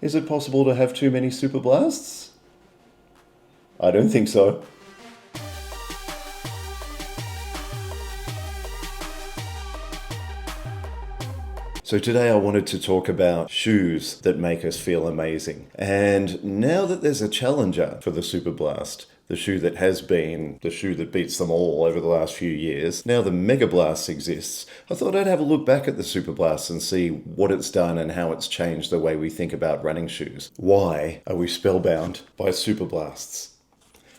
Is it possible to have too many Superblasts? I don't think so. So today I wanted to talk about shoes that make us feel amazing. And now that there's a challenger for the Superblast, the shoe that has been the shoe that beats them all over the last few years, now the Mega Blast exists, I thought I'd have a look back at the Superblast and see what it's done and how it's changed the way we think about running shoes. Why are we spellbound by Superblasts?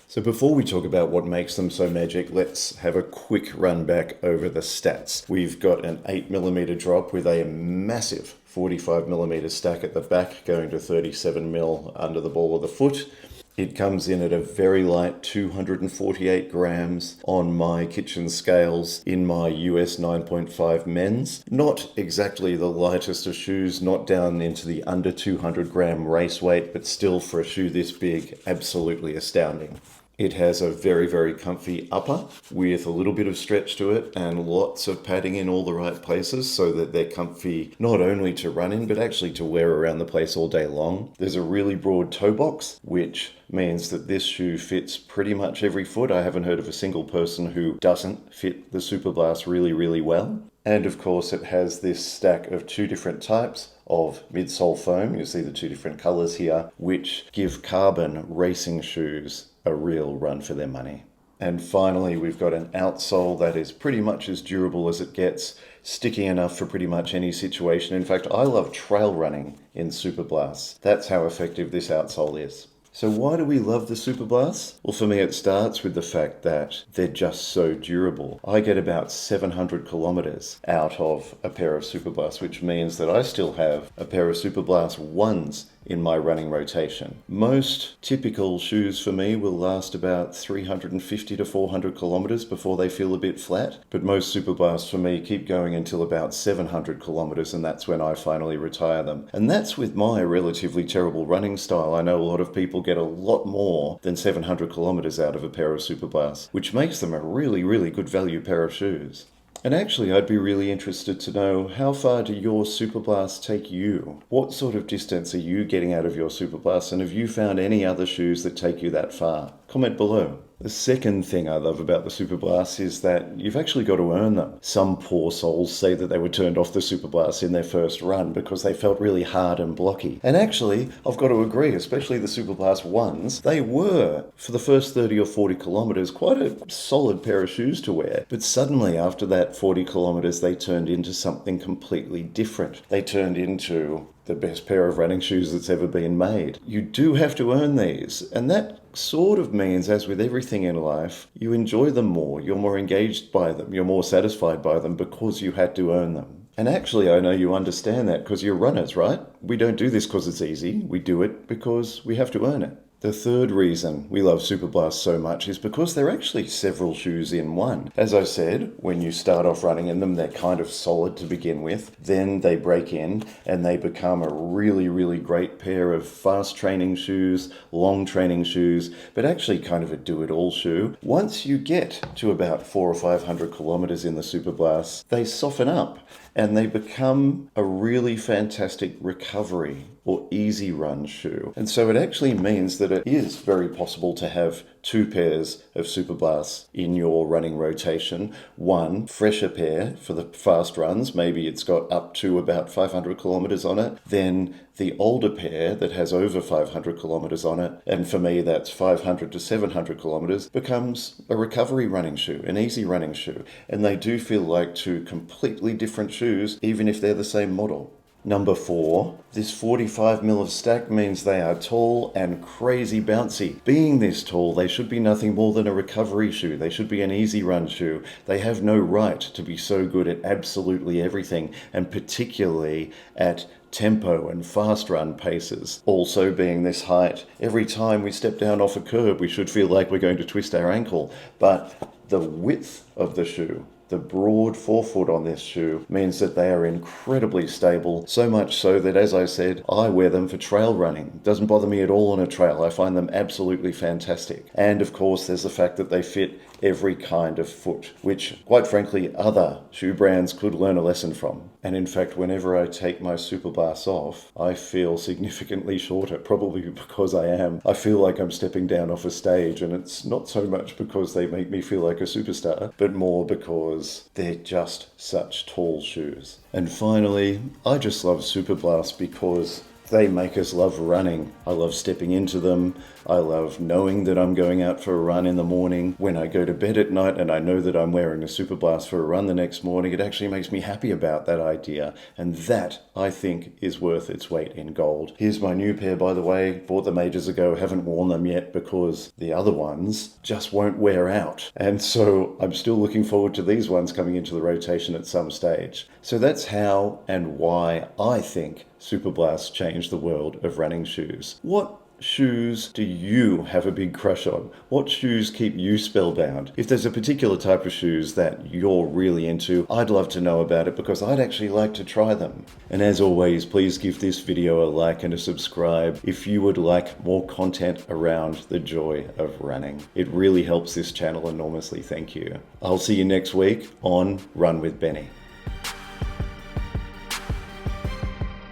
So before we talk about what makes them so magic, let's have a quick run back over the stats. We've got an 8mm drop with a massive 45mm stack at the back, going to 37mm under the ball of the foot. It comes in at a very light 248 grams on my kitchen scales in my US 9.5 men's. Not exactly the lightest of shoes, not down into the under 200 gram race weight, but still for a shoe this big, absolutely astounding. It has a very, very comfy upper with a little bit of stretch to it and lots of padding in all the right places so that they're comfy not only to run in, but actually to wear around the place all day long. There's a really broad toe box, which means that this shoe fits pretty much every foot. I haven't heard of a single person who doesn't fit the Superblast really, really well. And of course, it has this stack of two different types of midsole foam. You see the two different colors here, which give carbon racing shoes a real run for their money. And finally, we've got an outsole that is pretty much as durable as it gets, sticky enough for pretty much any situation. In fact, I love trail running in Superblasts. That's how effective this outsole is. So why do we love the Superblasts? Well, for me, it starts with the fact that they're just so durable. I get about 700 kilometers out of a pair of Superblasts, which means that I still have a pair of Superblast 1s in my running rotation. Most typical shoes for me will last about 350 to 400 kilometers before they feel a bit flat, but most Superblasts for me keep going until about 700 kilometers, and that's when I finally retire them. And that's with my relatively terrible running style. I know a lot of people get a lot more than 700 kilometers out of a pair of Superblasts, which makes them a really, really good value pair of shoes. And actually, I'd be really interested to know, how far do your Superblasts take you? What sort of distance are you getting out of your Superblast? And have you found any other shoes that take you that far? Comment below. The second thing I love about the Superblast is that you've actually got to earn them. Some poor souls say that they were turned off the Superblast in their first run because they felt really hard and blocky. And actually, I've got to agree, especially the Superblast 1s, they were, for the first 30 or 40 kilometers, quite a solid pair of shoes to wear. But suddenly, after that 40 kilometers, they turned into something completely different. They turned into the best pair of running shoes that's ever been made. You do have to earn these, and that sort of means, as with everything in life, you enjoy them more, you're more engaged by them, you're more satisfied by them because you had to earn them. And actually, I know you understand that because you're runners, right? We don't do this because it's easy, we do it because we have to earn it. The third reason we love Superblast so much is because they're actually several shoes in one. As I said, when you start off running in them, they're kind of solid to begin with. Then they break in and they become a really, really great pair of fast training shoes, long training shoes, but actually kind of a do-it-all shoe. Once you get to about 400 or 500 kilometers in the Superblast, they soften up and they become a really fantastic recovery or easy run shoe. And so it actually means that it is very possible to have two pairs of Superblasts in your running rotation. One fresher pair for the fast runs, maybe it's got up to about 500 kilometers on it. Then the older pair that has over 500 kilometers on it, and for me that's 500 to 700 kilometers, becomes a recovery running shoe, an easy running shoe. And they do feel like two completely different shoes, even if they're the same model. Number 4, this 45mm of stack means they are tall and crazy bouncy. Being this tall, they should be nothing more than a recovery shoe. They should be an easy run shoe. They have no right to be so good at absolutely everything, and particularly at tempo and fast run paces. Also, being this height, every time we step down off a curb, we should feel like we're going to twist our ankle. But the width of the shoe, the broad forefoot on this shoe, means that they are incredibly stable, so much so that, as I said, I wear them for trail running. It doesn't bother me at all on a trail. I find them absolutely fantastic. And of course, there's the fact that they fit every kind of foot, which, quite frankly, other shoe brands could learn a lesson from. And in fact, whenever I take my Superblasts off, I feel significantly shorter, probably because I feel like I'm stepping down off a stage, and it's not so much because they make me feel like a superstar, but more because they're just such tall shoes. And finally, I just love Superblast because they make us love running. I love stepping into them. I love knowing that I'm going out for a run in the morning. When I go to bed at night and I know that I'm wearing a Superblast for a run the next morning, it actually makes me happy about that idea. And that, I think, is worth its weight in gold. Here's my new pair, by the way. Bought them ages ago. Haven't worn them yet because the other ones just won't wear out. And so I'm still looking forward to these ones coming into the rotation at some stage. So that's how and why I think Superblast changed the world of running shoes. What shoes do you have a big crush on? What shoes keep you spellbound? If there's a particular type of shoes that you're really into, I'd love to know about it because I'd actually like to try them. And as always, please give this video a like and a subscribe if you would like more content around the joy of running. It really helps this channel enormously. Thank you. I'll see you next week on Run with Benny.